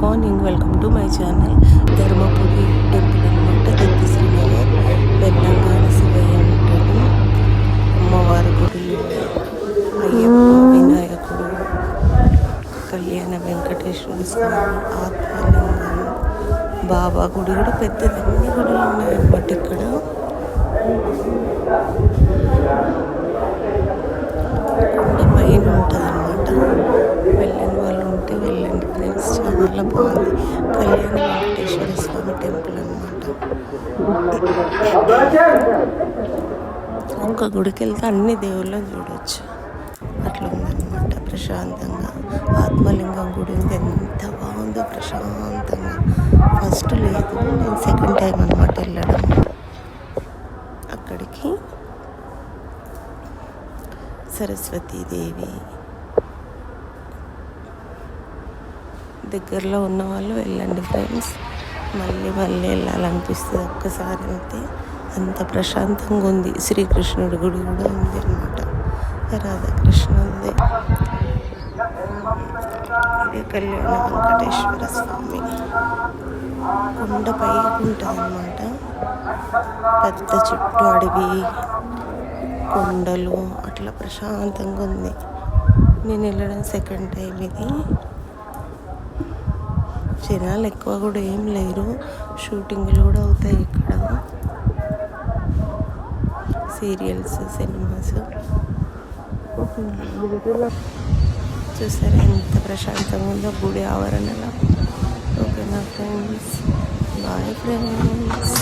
Morning, welcome to my channel. Dharmapuri temple అనమాట, దిత్తి శ్రీనగర్. వెళ్ళంగానే శివయ్య ఉంటాడు, అమ్మవారి గుడులు, అయ్యప్ప, వినాయకుడు, కళ్యాణ వెంకటేశ్వర స్వామి, ఆత్మలింగం, బాబా గుడి కూడా పెద్దది. అన్ని గుడులు ఉన్నాయన్నమాట ఇక్కడ. కొండ పైన ఉంటుంది అనమాట. వెళ్ళని వాళ్ళు ఉంటే వెళ్ళండి ఫ్రెండ్స్, చాలా బాగుంది. కళ్యాణ వెంకటేశ్వర స్వామి టెంపుల్ అనమాట. ఒక గుడికి వెళ్తే అన్ని దేవుళ్ళని చూడవచ్చు, అట్లా ఉందన్నమాట. ప్రశాంతంగా ఆత్మలింగం గుడి ఉంది, ఎంత బాగుందో ప్రశాంతంగా. ఫస్ట్ లేదు, నేను సెకండ్ టైం అనమాట వెళ్ళడం అక్కడికి. సరస్వతీదేవి దగ్గరలో ఉన్న వాళ్ళు వెళ్ళండి ఫ్రెండ్స్. మళ్ళీ వెళ్ళాలనిపిస్తుంది ఒక్కసారి అంతే, అంత ప్రశాంతంగా ఉంది. శ్రీకృష్ణుడి గుడి కూడా ఉంది అన్నమాట, రాధాకృష్ణ ఉంది. ఇది కళ్యాణ వెంకటేశ్వర స్వామి. కొండ పైకి ఉంటుంది అన్నమాట, పెద్ద చుట్టూ అడవి, కొండలు, అట్లా ప్రశాంతంగా ఉంది. నేను వెళ్ళడం సెకండ్ టైం ఇది. జనాలు ఎక్కువ కూడా ఏం లేరు, షూటింగ్లు కూడా అవుతాయి ఇక్కడ, సీరియల్స్, సినిమాస్. చూసారా ఎంత ప్రశాంతంగా ఉందో గుడి ఆవరణలో. ఓకేనా ఫ్రెండ్స్, బాయ్ ఫ్రెండ్స్.